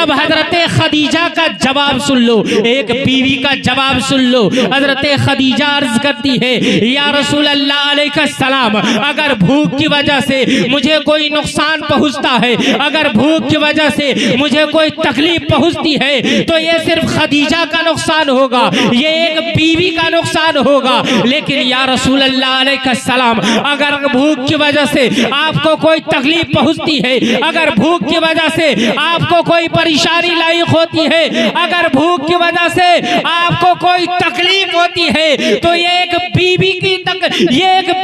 तब हजरत खदीजा का जवाब सुन लो, एक बीवी का जवाब सुन लो। हजरत खदीजा अर्ज करती है, या रसूल अल्लाह अलैहिस्सलाम, अगर भूख की वजह से मुझे कोई नुकसान पहुंचता है, अगर भूख की वजह से मुझे कोई तकलीफ पहुंचती है, तो ये सिर्फ खदीजा का नुकसान होगा, ये एक बीवी का नुकसान होगा। लेकिन या रसूल अल्लाह अलैहिस्सलाम, अगर भूख की वजह से आपको कोई तकलीफ पहुंचती है, अगर भूख की वजह से आपको कोई परेशानी लायक होती है, अगर भूख की वजह से आपको कोई तकलीफ होती है, तो ये एक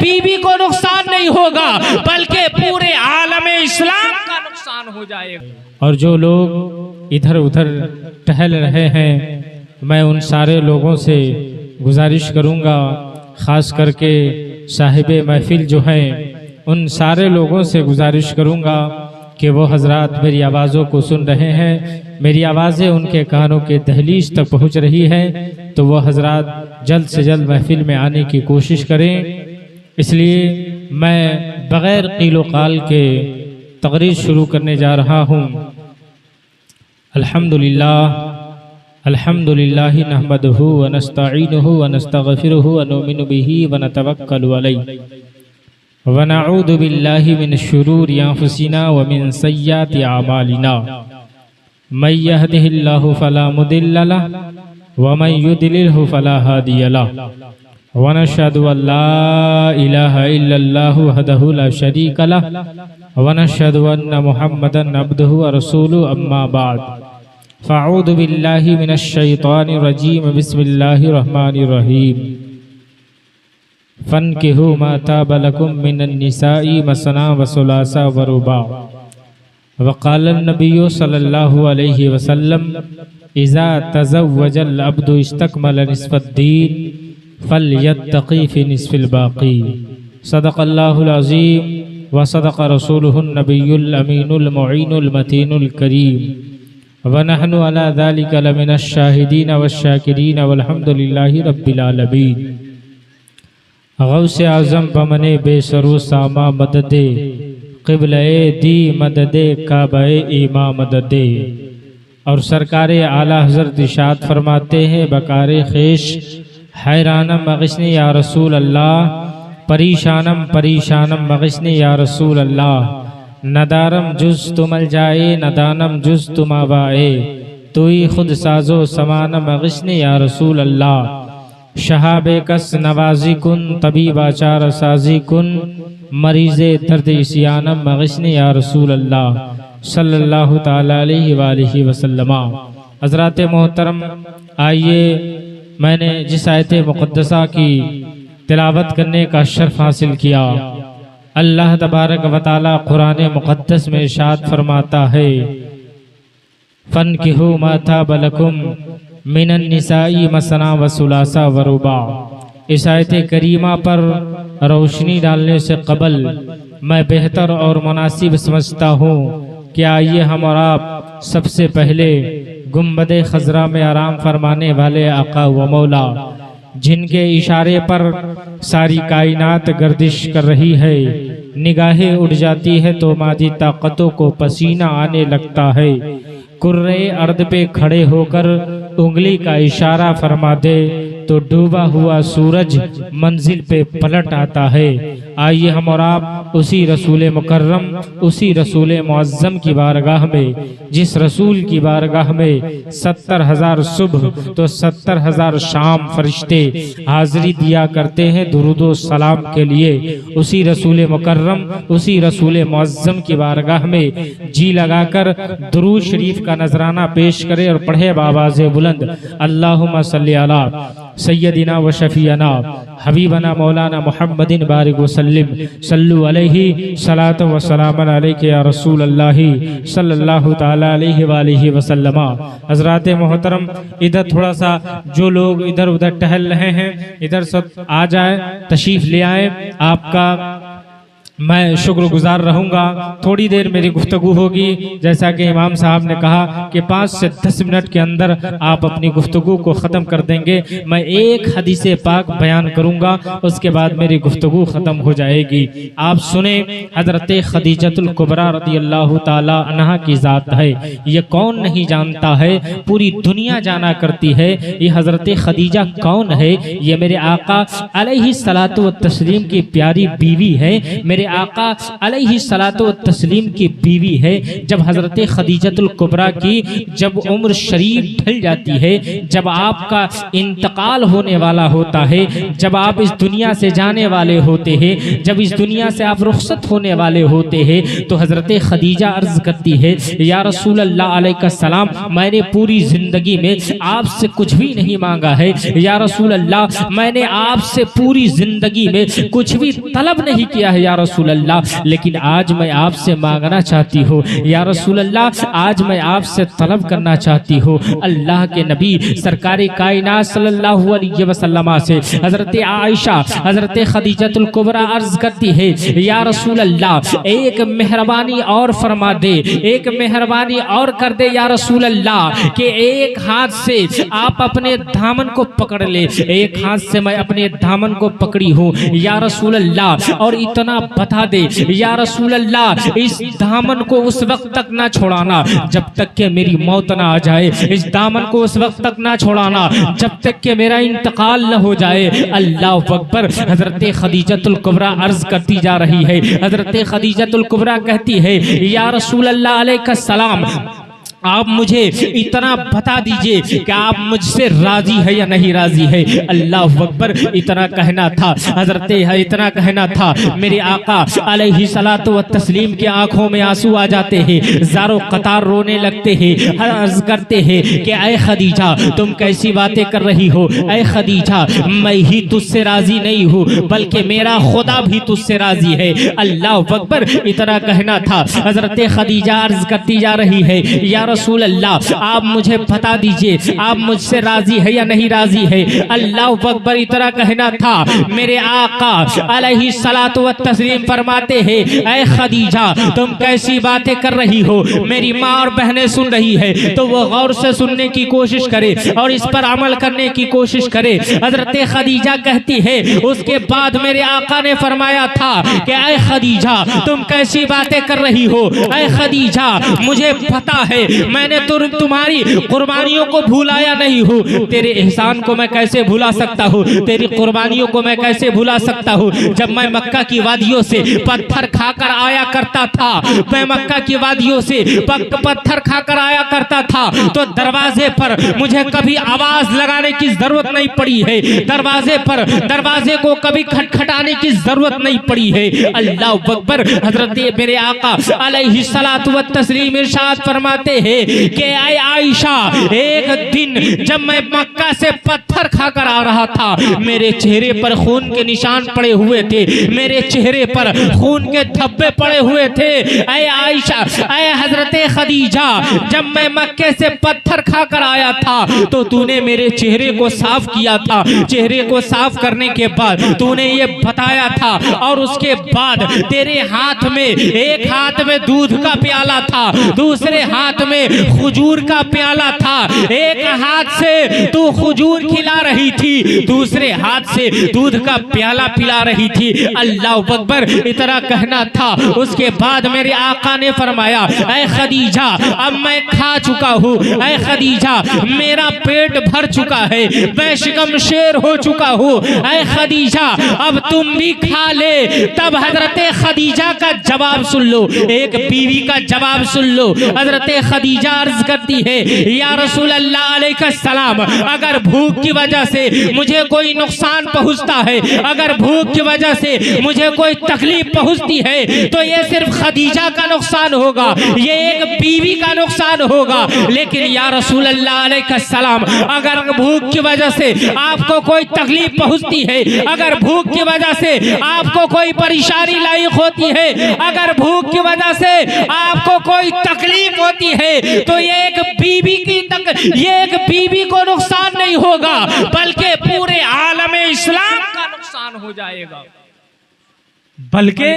बीवी को नुकसान नहीं होगा, बल्कि पूरे आलम इस्लाम का नुकसान हो जाएगा। और जो लोग इधर उधर टहल रहे हैं, मैं उन सारे लोगों से गुजारिश करूंगा, खास करके साहिबे महफिल जो हैं, उन सारे लोगों से गुजारिश करूंगा कि वो हजरात मेरी आवाज़ों को सुन रहे हैं, मेरी आवाज़ें उनके कानों के दहलीज तक पहुंच रही हैं, तो वो हजरात जल्द से जल्द महफिल में आने की कोशिश करें। इसलिए मैं बग़ैर क़ील क़ाल के तक़रीर शुरू करने जा रहा हूँ। अल्हम्दुलिल्लाह अल्हम्दुलिल्लाहि नहमदुहु व नस्तईनुहु व नस्तगफिरुहु व नुमिनु बिही व नतवक्कलु अलैहि व नऊज़ु बिल्लाहि मिन शुरूरि अंफुसिना व मिन सय्यिआति अमालिना मन यहदिहिल्लाहु फला मुदिल्ल लहु व मन युद्लिलहु फला हादिय लहु व नशहदु अल्ला इलाहा इल्लल्लाहु वहदहु ला शरीका लहु व नशहदु अन्न मुहम्मदन अब्दुहु व रसूलुहु अम्मा बाद फ़अऊज़ु बिल्लाहि मिनश शैतानिर रजीम बिस्मिल्लाहिर रहमानिर रहीम फन्किहू मा ताब लकुम मिनन निसाई मसना व सुलासा व रुबा वक़ाल नबिय्यु सल्लल्लाहु अलैहि वसल्लम इज़ा तज़व्वजल अब्दु इस्तकमल निस्फ़द्दीन फल्यत्तक़ी फ़ी निस्फ़िल बाक़ी सदक़ल्लाहुल अज़ीम व सदक़ रसूलुहुन नबियुल अमीनुल मुईनुल मतीनुल करीम व नहनु अला ज़ालिका लमिनश शाहिदीन वश्शाकिरीन वल्हम्दुलिल्लाहि रब्बिल आलमीन। गौसे आज़म बमने बेसरू सामा मददे क़िबले दी मददे काबे ईमा मददे। और सरकारे आला हज़रत इरशाद फरमाते हैं, बकारे ख़ेश हैरानम मग़िस्नी या रसूल अल्लाह, परेशानम परेशानम मग़िस्नी या रसूल अल्लाह, नदारम जुज़ तुमल जाए नदानम जुज़ तुम आवाए, तुई खुद साजो समानम मग़िस्नी या रसूल अल्लाह। शहाबे कस नवाजी कुन तबीबा चार साजी कुन, मरीज़े दर्द इसियानम मग़िस्नी या रसूल अल्लाह सल्लल्लाहु ताला अलैहि वालिहि वसल्लम। हज़रात मोहतरम, आइए, मैंने जिस आयत मुक़द्दसा की तिलावत करने का शर्फ हासिल किया, अल्लाह तबारक व तआला कुरान मुक़द्दस में इरशाद फरमाता है, फन्किहू मा ताब लकुम मिनन निसाई मसना व सुलासा व रुबा। इस आयत करीमा पर रोशनी डालने से कबल मैं बेहतर और मुनासिब समझता हूँ कि आइए हम और आप सबसे पहले गुम्बदे खजरा में आराम फरमाने वाले आका व मौला, जिनके इशारे पर सारी कायनात गर्दिश कर रही है, निगाहें उड़ जाती है तो मादी ताकतों को पसीना आने लगता है, कुर्रे अर्द पे खड़े होकर उंगली का इशारा फरमा दे तो डूबा हुआ सूरज मंजिल पे पलट आता है। आइए हम और आप उसी रसूल मुकर्रम, उसी रसूल मुअज़्ज़म की बारगाह में, जिस रसूल की बारगाह में 70,000 सुबह तो 70,000 शाम फरिश्ते हाजिरी दिया करते हैं दुरूदो सलाम के लिए, उसी रसूल मुकर्रम, उसी रसूल मुअज़्ज़म की बारगाह में जी लगाकर दुरूद शरीफ का नजराना पेश करे और पढ़े बावाज़े बुलंद, अल्लाहुम्मा सल्ली अला सय्यदिना व शफीअना हबीबना मौलाना मुहम्मदिन बारिक वसल्लिम सल्लु अलैहि सलात व सलामन अलैका या रसूल अल्लाह सल्लल्लाहु ताला अलैहि व आलिहि वसल्लम। हज़रात मोहतरम, इधर थोड़ा सा जो लोग इधर उधर टहल रहे हैं, इधर सब आ जाए, तशरीफ ले आए। आपका मैं शुक्रगुजार रहूँगा। थोड़ी देर मेरी गुफ्तगू होगी, जैसा कि इमाम साहब ने कहा कि 5 से 10 मिनट के अंदर आप अपनी गुफ्तगू को ख़त्म कर देंगे। मैं एक हदीस पाक बयान करूँगा, उसके बाद मेरी गुफ्तगू ख़त्म हो जाएगी। आप सुने, हज़रत खदीजतुल कुबरा रज़ियल्लाहु ताला अन्हा की ज़ात है। ये कौन नहीं जानता है, पूरी दुनिया जाना करती है। ये हज़रत खदीजा कौन है? ये मेरे आका अलैहिस्सलातु व तस्लीम की प्यारी बीवी है। मेरे आका अलैहिस्सलातु व तस्लीम की बीवी है। जब हज़रत खदीजतुल कुबरा की जब उम्र शरीफ ढल जाती है, जब आपका इंतकाल होने वाला होता है, जब आप इस दुनिया से जाने वाले होते हैं, जब इस दुनिया से आप रुखसत होने वाले होते हैं, तो हज़रत खदीजा अर्ज करती है, या रसूल अल्लाह अलैहिस्सलाम, मैंने पूरी ज़िंदगी में आपसे कुछ भी नहीं मांगा है। या रसूल अल्लाह, मैंने आपसे पूरी ज़िंदगी में कुछ भी तलब नहीं किया है या रसूल अल्लाह, लेकिन आज मैं आपसे मांगना चाहती हूँ। या रसूल अल्लाह, आज मैं आपसे तलब करना चाहती हूँ। अल्लाह के नबी सरकारी कायनात सल्लल्लाहु अलैहि वसल्लम से हज़रत आयशा हज़रत खदीजतुल कुबरा अर्ज करती है, या रसूल अल्लाह, एक मेहरबानी और फरमा दे, एक मेहरबानी और कर दे या रसूल अल्लाह, कि एक हाथ से आप अपने दामन को पकड़ ले। एक हाथ से मैं अपने दामन को पकड़ी हूँ या रसूल अल्लाह, और इतना बता दे या रसूल अल्लाह, इस दामन को उस वक्त तक ना छोड़ाना जब तक कि मेरी मौत ना आ जाए। इस दामन को उस वक्त तक ना छोड़ाना जब तक कि मेरा इंतकाल न हो जाए। अल्लाह अकबर। हज़रत खदीजतुल कुबरा अर्ज करती जा रही है। हज़रत खदीजतुल कुबरा कहती है, या रसूल अल्लाह अलैहिस्सलाम, आप मुझे इतना बता दीजिए कि आप मुझसे राजी है या नहीं राजी है। अल्लाह अकबर। इतना कहना था हजरत, इतना कहना था, मेरे आका अलैहिस्सलातु व तस्लीम की आंखों में आंसू आ जाते हैं, ज़ारो कतार रोने लगते हैं। अर्ज करते हैं कि ऐ खदीजा, तुम कैसी बातें कर रही हो? ऐ खदीजा, मैं ही तुझसे राजी नहीं हूँ, बल्कि मेरा खुदा भी तुझसे राजी है। अल्लाह अकबर। इतना कहना था। हजरत खदीजा अर्ज करती जा रही है, या रसूल अल्लाह, आप मुझे बता दीजिए, आप मुझसे राजी है या नहीं राजी है। अल्लाह अकबर। इतना कहना था। मेरे आका अलैहिस्सलातु व तस्लीम फरमाते हैं, ऐ खदीजा, तुम कैसी बातें कर रही हो? मेरी माँ और बहनें सुन रही है तो वो गौर से सुनने की कोशिश करे और इस पर अमल करने की कोशिश करे। हजरत खदीजा कहती है, उसके बाद मेरे आका ने फरमाया था कि ऐ खदीजा, तुम कैसी बातें कर रही हो? ऐ खदीजा, मुझे पता है मैंने तुम्हारी कुर्बानियों को भुलाया नहीं हूँ। तेरे एहसान को मैं कैसे भुला सकता हूँ? तेरी कुर्बानियों को मैं कैसे भुला सकता हूँ? जब मैं मक्का की वादियों से पत्थर खाकर आया करता था, मैं मक्का की वादियों से पत्थर खाकर आया करता था, तो दरवाजे पर मुझे कभी आवाज लगाने की जरूरत नहीं पड़ी है। दरवाजे को कभी खटखटाने की जरूरत नहीं पड़ी है। अल्लाह अकबर। हजरत मेरे आका अलैहिस्सलातु व तस्लीम इरशाद फरमाते हैं कि ऐ आयशा, एक दिन जब मैं मक्का से पत्थर खाकर आ रहा था, मेरे चेहरे पर खून के निशान पड़े हुए थे, मेरे चेहरे पर खून के धब्बे पड़े हुए थे। ऐ आयशा, ऐ हजरत खदीजा, जब मैं मक्के से पत्थर खाकर आया था तो तूने मेरे चेहरे को साफ किया था। चेहरे को साफ करने के बाद तूने ये बताया था, और उसके बाद तेरे हाथ में, एक हाथ में दूध का प्याला था, दूसरे हाथ में खजूर का प्याला था। एक हाथ से तू खजूर खिला रही थी, दूसरे हाथ से दूध का प्याला पिला रही थी। अल्लाह अकबर। इतना कहना था। उसके बाद मेरे आका ने फरमाया, ऐ खदीजा, अब मैं खा चुका हूँ। ऐ खदीजा, मेरा पेट भर चुका है, मैं शिकम शेर हो चुका हूँ। ऐ खदीजा, अब तुम भी खा ले। तब हजरत खदीजा का जवाब सुन लो, एक बीवी का जवाब सुन लो। हजरत खदीजा अर्ज करती है, या रसूल अल्लाह अलैहिस्सलाम, अगर भूख की वजह से मुझे कोई नुकसान पहुंचता है, अगर भूख की वजह से मुझे कोई तकलीफ पहुंचती है, तो ये सिर्फ खदीजा का नुकसान होगा, ये एक बीवी का नुकसान होगा। लेकिन या रसूल अल्लाह अलैहिस्सलाम, अगर भूख की वजह से आपको कोई तकलीफ पहुंचती है, अगर भूख की वजह से आपको कोई परेशानी लायक होती है, अगर भूख की वजह से आपको कोई तकलीफ होती है, तो ये एक बीवी को नुकसान नहीं होगा, बल्कि पूरे आलम इस्लाम का नुकसान हो जाएगा। बल्कि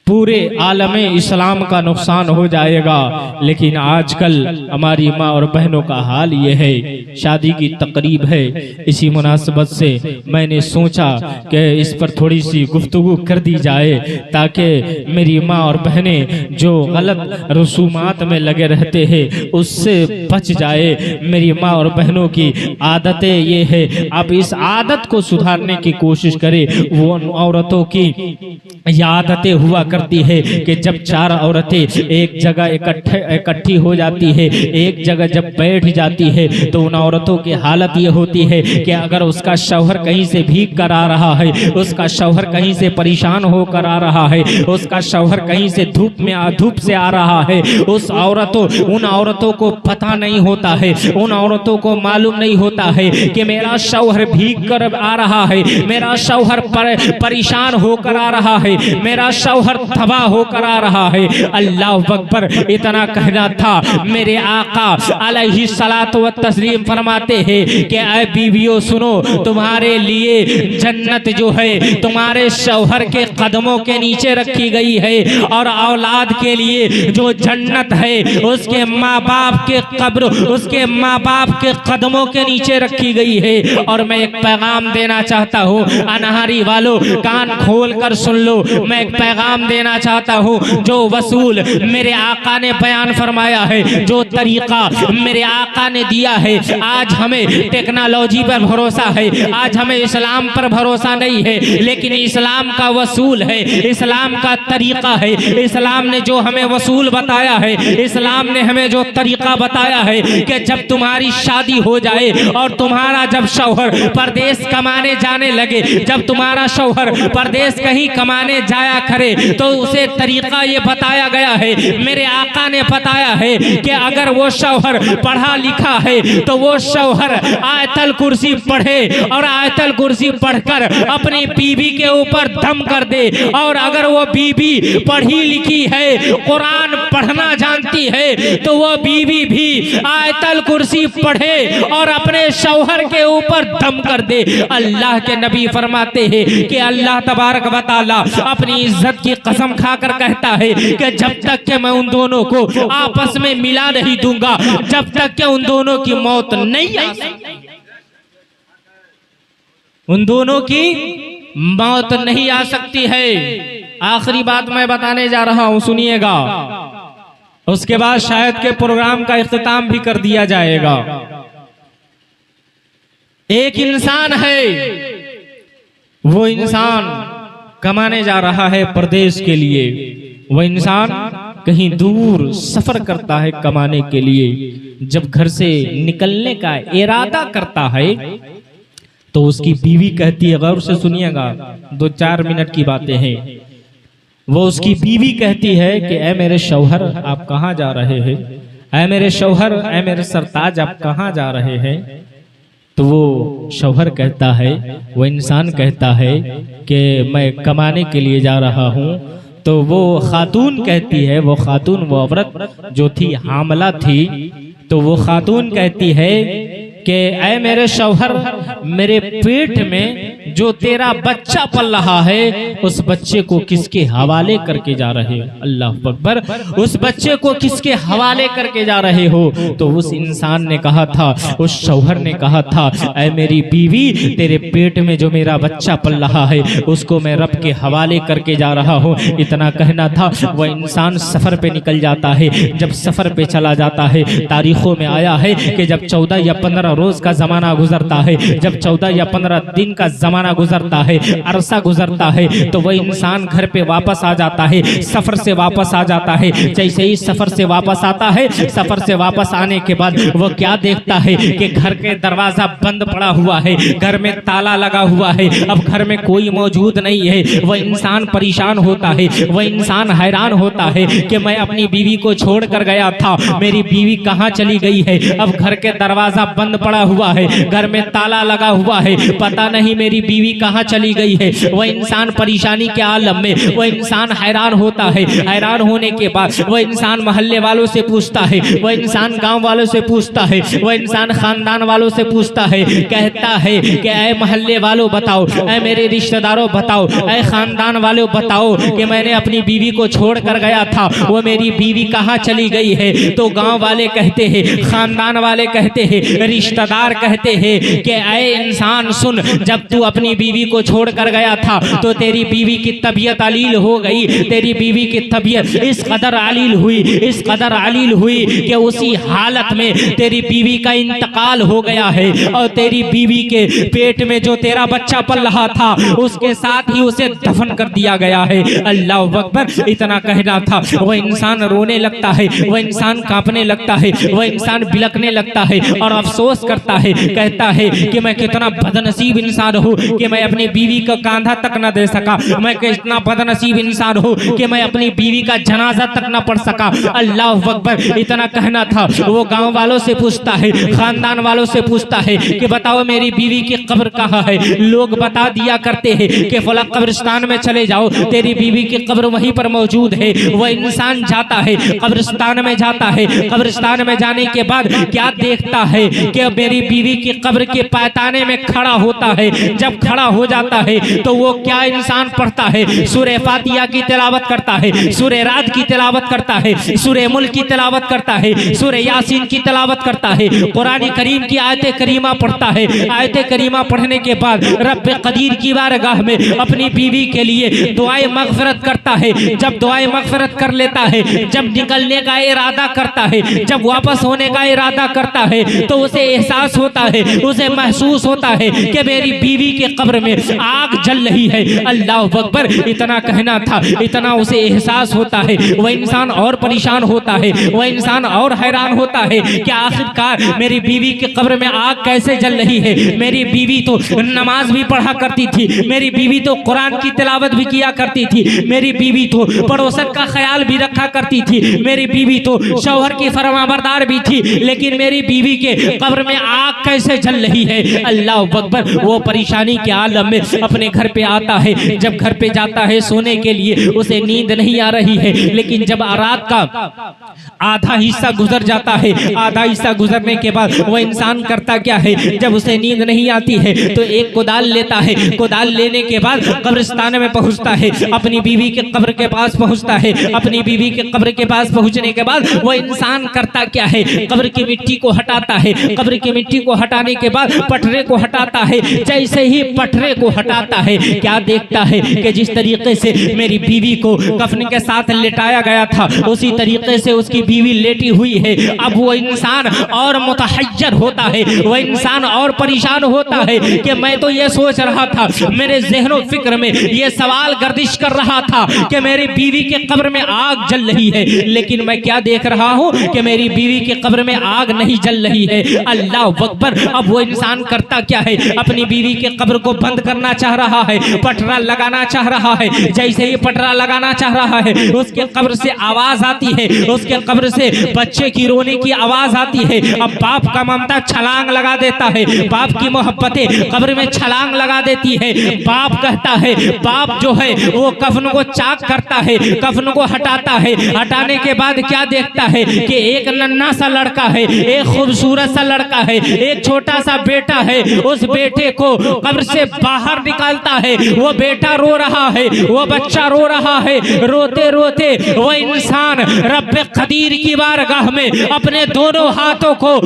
पूरे आलमे इस्लाम का नुकसान हो जाएगा। लेकिन आजकल हमारी माँ और बहनों का हाल ये है। शादी की तकरीब है, इसी मुनासबत से मैंने सोचा कि इस पर थोड़ी सी गुफ्तगू कर दी जाए ताकि मेरी माँ और बहनें जो गलत रसूमात में लगे रहते हैं उससे बच जाए। मेरी माँ और बहनों की आदतें ये है, आप इस आदत को सुधारने की कोशिश करें। वो औरतों की ये आदतें हुआ करती है कि जब चार औरतें एक जगह इकट्ठी हो जाती है, एक जगह जब बैठ जाती है, तो उन औरतों की हालत ये होती है कि अगर उसका शौहर कहीं से भीग कर आ रहा है, उसका शौहर कहीं से परेशान होकर आ रहा है, उसका शौहर कहीं से धूप से आ रहा है, उन औरतों को पता नहीं होता है, उन औरतों को मालूम नहीं होता है कि मेरा शौहर भीग कर आ रहा है, मेरा शौहर परेशान होकर आ रहा है, मेरा शौहर तबाह होकर आ रहा है। अल्लाह अकबर। इतना कहना था। मेरे आका अलैहि सलातो व तस्लीम फरमाते हैं कि ऐ बीवियों सुनो, तुम्हारे लिए जन्नत जो है तुम्हारे शौहर के कदमों के नीचे रखी गई है, और औलाद के लिए जो जन्नत है उसके माँ बाप के कब्र, उसके माँ बाप के कदमों के नीचे रखी गई है। और मैं एक पैगाम देना चाहता हूँ, अनहारी वालों कान खोल कर सुन लो। मैं एक पैगाम देना चाहता हूँ, जो वसूल मेरे आका ने बयान फरमाया है, जो तरीका मेरे आका ने दिया है, आज हमें टेक्नोलॉजी पर भरोसा है, आज हमें इस्लाम पर भरोसा नहीं है, लेकिन इस्लाम का वसूल है, इस्लाम का तरीका है। इस्लाम ने जो हमें वसूल बताया है, इस्लाम ने हमें जो तरीका बताया है कि जब तुम्हारी शादी हो जाए और तुम्हारा जब शौहर परदेश कमाने जाने लगे, जब तुम्हारा शौहर परदेश कहीं कमाने जाया करे, तो उसे तरीका ये बताया गया है, मेरे आका ने बताया है कि अगर वो शौहर पढ़ा लिखा है तो वो शौहर आयतल कुर्सी पढ़े और आयतल कुर्सी पढ़कर अपनी बीवी के ऊपर दम कर दे। और अगर वो बीवी पढ़ी लिखी है, कुरान पढ़ना जानती है, तो वो बीवी भी आयतल कुर्सी पढ़े और अपने शौहर के ऊपर दम कर दे। अल्लाह के नबी फरमाते हैं कि अल्लाह तबारक व तआला अपनी इज्जत की कसम खाकर कहता है कि जब तक के मैं उन दोनों को आपस में मिला नहीं दूंगा, जब तक के उन दोनों की मौत नहीं आ सकती, उन दोनों की मौत नहीं आ सकती है। आखिरी बात मैं बताने जा रहा हूं, सुनिएगा। उसके बाद शायद के प्रोग्राम का इख्तिताम भी कर दिया जाएगा। एक इंसान है, वो इंसान कमाने जा रहा है परदेश के लिए। वह इंसान कहीं दूर सफर करता है कमाने के लिए। जब घर से निकलने का इरादा करता है तो उसकी बीवी कहती है, गौर से सुनिएगा, 2-4 मिनट की बातें हैं। वो उसकी बीवी कहती है कि ऐ मेरे शौहर आप कहाँ जा रहे हैं, ऐ मेरे शौहर, ऐ मेरे सरताज आप कहाँ जा रहे हैं। तो वो शौहर कहता है, वो इंसान कहता है कि मैं कमाने के लिए जा रहा हूँ। तो वो खातून कहती है, वो खातून, वो औरत जो थी हामला थी, तो वो खातून कहती है कि ऐ मेरे शौहर, मेरे पेट में जो तेरा बच्चा पल रहा है उस बच्चे को किसके हवाले करके जा रहे हो। अल्लाह अकबर। उस बच्चे को किसके हवाले करके जा रहे हो। तो उस इंसान ने कहा था, उस शौहर ने कहा था, ऐ मेरी बीवी, तेरे पेट में जो मेरा बच्चा पल रहा है उसको मैं रब के हवाले करके जा रहा हूँ। इतना कहना था। वह इंसान सफर पे निकल जाता है। जब सफर पे चला जाता है, तारीखों में आया है कि जब 14 या 15 रोज का जमाना गुजरता है, जब 14 या 15 दिन का जमाना गुजरता है, अरसा गुजरता है, तो वह इंसान घर पे वापस आ जाता है, सफर से वापस आ जाता है। जैसे ही सफर से वापस आता है, सफर से वापस आने के बाद वो क्या देखता है कि घर के दरवाजा बंद पड़ा हुआ है, घर में ताला लगा हुआ है, अब घर में कोई मौजूद नहीं है। वह इंसान परेशान होता है, वह इंसान हैरान होता है कि मैं अपनी बीवी को छोड़ कर गया था, मेरी बीवी कहाँ चली गई है। अब घर के दरवाजा बंद पड़ा हुआ है, घर में ताला लगा हुआ है, पता नहीं मेरी मेरी बीवी कहाँ चली गई है। वह इंसान परेशानी के आलम में, वह इंसान हैरान होता है। हैरान होने के बाद वह इंसान मोहल्ले वालों से पूछता है, वह इंसान गांव वालों से पूछता है, वह इंसान खानदान वालों से पूछता है। कहता है कि ऐ मोहल्ले वालों बताओ, ऐ मेरे रिश्तेदारों बताओ, ऐ खानदान वालों बताओ कि मैंने अपनी बीवी को छोड़ कर गया था, वो मेरी बीवी कहाँ चली गई है। तो गांव वाले कहते हैं, खानदान वाले कहते हैं, रिश्तेदार कहते हैं कि ऐ इंसान सुन, जब तू अपनी बीवी को छोड़ कर गया था तो तेरी बीवी की तबीयत अलील हो गई। तेरी बीवी की तबीयत इस कदर अलील हुई, इस कदर अलील हुई कि उसी हालत में तेरी बीवी का इंतकाल हो गया है और तेरी बीवी के पेट में जो तेरा बच्चा पल रहा था उसके साथ ही उसे दफन कर दिया गया है। अल्लाह अकबर। इतना कहना था। वह इंसान रोने लगता है, वह इंसान कांपने लगता है, वह इंसान बिलखने लगता है और अफसोस करता है। कहता है कि मैं कितना बदनसीब इंसान हूँ कि मैं अपनी बीवी का कांधा तक न दे सका। मैं कितना बदनसीब इंसान हूँ कि मैं अपनी बीवी का जनाजा तक न पढ़ सका। अल्लाह अकबर। इतना कहना था। वो गांव वालों से पूछता है, खानदान वालों से पूछता है कि बताओ मेरी बीवी की कब्र कहाँ है। लोग बता दिया करते हैं कि फला कब्रिस्तान में चले जाओ, तेरी बीवी की कब्र वहीं पर मौजूद है। वह इंसान जाता है, कब्रिस्तान में जाता है। कब्रिस्तान में जाने के बाद क्या देखता है कि मेरी बीवी की कब्र के पैताने में खड़ा होता है। जब खड़ा हो जाता है तो वो क्या इंसान पढ़ता है, सूरह फातिहा की तिलावत करता है, सूरह राद की तिलावत करता है, सूरह मुल्क की तिलावत करता है, सूरह यासीन की तिलावत करता है, कुरान करीम की आयत करीमा पढ़ता है। आयत करीमा पढ़ने के बाद रब कदीर की बारगाह में अपनी बीवी के लिए दुआए मगफिरत करता है। जब दुआए मगफिरत कर लेता है, जब निकलने का इरादा करता है, जब वापस होने का इरादा करता है तो उसे एहसास होता है, उसे महसूस होता है कि मेरी बीवी के कब्र में आग जल रही है। अल्लाह अकबर। इतना कहना था। इतना उसे एहसास होता है। वह इंसान और परेशान होता है, वह इंसान और हैरान होता है कि आखिरकार मेरी बीवी के कब्र में आग कैसे जल रही है। मेरी बीवी तो नमाज भी पढ़ा करती थी, मेरी बीवी तो कुरान की तिलावत भी किया करती थी, मेरी बीवी तो पड़ोसन का ख्याल भी रखा करती थी, मेरी बीवी तो शौहर की फरमाबरदार भी थी, लेकिन मेरी बीवी के कब्र में आग कैसे जल रही है। अल्लाह अकबर। वो परेशानी के आलम में अपने घर पे आता है। जब घर पे जाता है सोने के लिए, उसे नींद नहीं आ रही है, लेकिन जब रात का आधा हिस्सा गुजर जाता है, आधा हिस्सा गुजरने के बाद वह इंसान करता क्या है, जब उसे नींद नहीं आती है तो एक कुदाल लेता है। कुदाल लेने के बाद कब्रिस्तान में पहुंचता है, अपनी बीवी के कब्र के पास पहुंचता है। अपनी बीवी के कब्र के पास पहुंचने के बाद वह इंसान करता क्या है, कब्र की मिट्टी को हटाता है। कब्र की मिट्टी को हटाने के बाद पटरे को हटाता है। जैसे ही पटरे को हटाता है, क्या देखता है कि जिस तरीके से मेरी बीवी को कफन के साथ लेटाया गया था, उसी तरीके से उसकी बीवी लेटी हुई है। अब वो इंसान और मुतहज्जर होता है, वह इंसान और परेशान होता है कि मैं तो ये सोच रहा था, मेरे ज़हनो फिक्र में ये सवाल गर्दिश कर रहा था कि मेरी बीवी के कब्र में आग जल रही है, लेकिन मैं क्या देख रहा हूँ कि मेरी बीवी के कब्र में आग नहीं जल रही है। अल्लाह अकबर। अब वो इंसान करता क्या है, अपनी बीवी के कब्र को बंद करना चाह रहा है, पटरा लगाना चाह रहा है। जैसे ही पटरा लगाना चाह रहा है, उसके कब्र से आवाज आती है, उसके कब्र से बच्चे की रोने की आवाज आती है। अब बाप का ममता छलांग लगा देता है, बाप की मोहब्बतें कब्र में छलांग लगा देती है। बाप कहता है, बाप जो है वो कफन को चाक करता है, कफन को हटाता है। हटाने के बाद क्या देखता है कि एक नन्हा सा लड़का है, एक खूबसूरत सा लड़का है, एक छोटा सा बेटा है। उस बेटे को कब्र से बाहर निकालता है, वो बेटा रो रहा है, वो बच्चा रो रहा है। रोते रोते वो इंसान रब कदीर की बारगाह में अपने दोनों हाथों को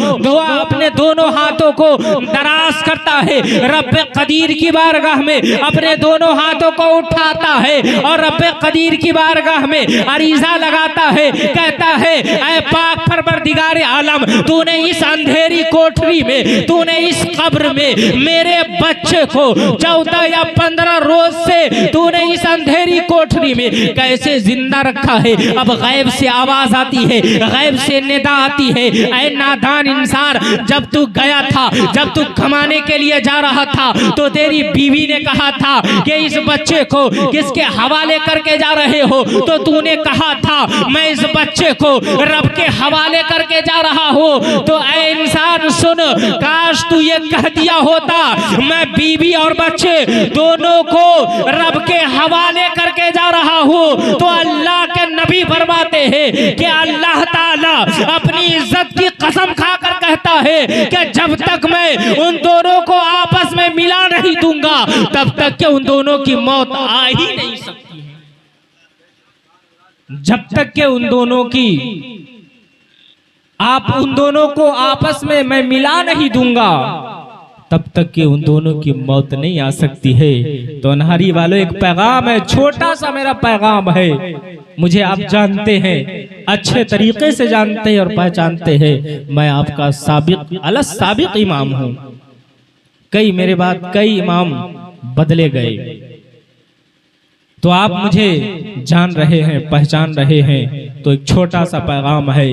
दराज करता है, रब कदीर की बारगाह में अपने दोनों हाथों को उठाता है और रब कदीर की बारगाह में अरीज़ा लगाता है। कहता है, ऐ पाक परवरदिगार आलम, तूने इस अंधेरी कोठरी में, तूने इस कब्र में मेरे बच्चे को 14 या 15 रोज से तूने इस अंधेरी कोठरी में कैसे जिंदा रखा है। अब गैब से आवाज आती है, गैब से निदा आती है, ऐ नादान इंसान, जब तू गया था, जब तू कमाने के लिए जा रहा था तो तेरी बीवी ने कहा था कि इस बच्चे को किसके हवाले करके जा रहे हो, तो तूने कहा था मैं इस बच्चे को रब के हवाले करके जा रहा हूँ। तो ऐ इंसान सुन, काश तू ये कह दिया होता मैं बीवी और बच्चे दोनों को रब के हवाले करके जा रहा हूँ। तो अल्लाह के नबी फरमाते हैं कि अल्लाह ताला अपनी इज्जत की कसम खाकर कहता है कि जब तक मैं उन दोनों को आपस में मिला नहीं दूंगा तब तक कि उन दोनों की मौत आ ही नहीं सकती है। जब तक कि उन दोनों को आपस में मैं मिला नहीं दूंगा तब तक कि उन दोनों की मौत नहीं आ सकती है। तो अनहारी वालों, एक पैगाम है, छोटा सा मेरा पैगाम है। मुझे आप जानते हैं, अच्छे तरीके से जानते हैं और पहचानते हैं, मैं आपका साबिक इमाम हूं। मेरे बाद कई इमाम बदले गए, तो आप मुझे जान रहे हैं, पहचान रहे हैं। तो एक छोटा सा पैगाम है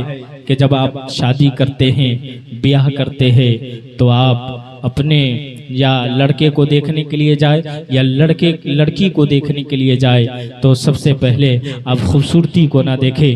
कि जब आप शादी करते हैं, ब्याह करते हैं, तो आप अपने या लड़के को देखने के लिए जाए या लड़की को देखने के लिए जाए तो सबसे पहले आप खूबसूरती को ना देखे,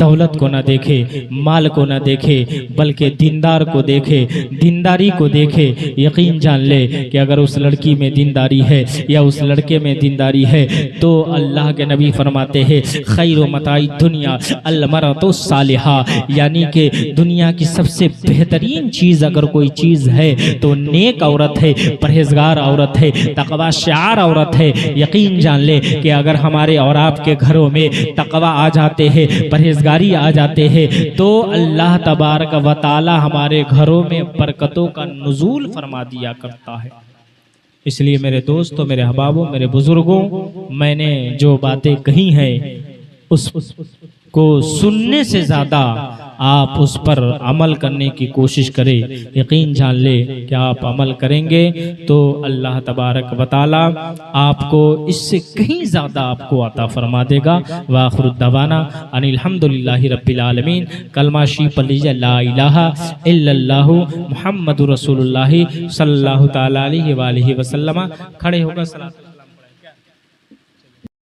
दौलत को ना देखे, माल को ना देखे, बल्कि दीनदार को देखे, दीनदारी को देखे। यकीन जान ले कि अगर उस लड़की में दीनदारी है या उस लड़के में दीनदारी है तो अल्लाह के नबी फरमाते हैं खैर मताई दुनिया अल मरअतु सालिहा, यानी कि दुनिया की सबसे बेहतरीन चीज़ अगर कोई चीज़ है तो नेक औरत है, परहेजगार औरत है, तकवा शार औरत है। यकीन जान ले कि अगर हमारे और आपके घरों में तकवा आ जाते हैं, परहेजगारी आ जाते हैं, तो अल्लाह तबारक व तआला हमारे घरों में बरकतों का नुज़ूल फरमा दिया करता है। इसलिए मेरे दोस्तों, मेरे अहबाबों, मेरे बुजुर्गों, मैंने जो बातें कही हैं उसको सुनने से ज़्यादा आप उस पर अमल करने की कोशिश करें। यकीन जान ले कि आप अमल करेंगे तो अल्लाह तबारक व तआला आपको इससे कहीं ज़्यादा आपको अता फरमा देगा। व आखिर दवाना अनिल हम्दुलिल्लाहि रब्बिल आलमीन। कलमा शीफ लीजिए ला इलाहा इल्लल्लाहु मुहम्मदुर रसूलुल्लाह सल्लल्लाहु तआला अलैहि व आलिहि वसल्लम। खड़े होकर सलात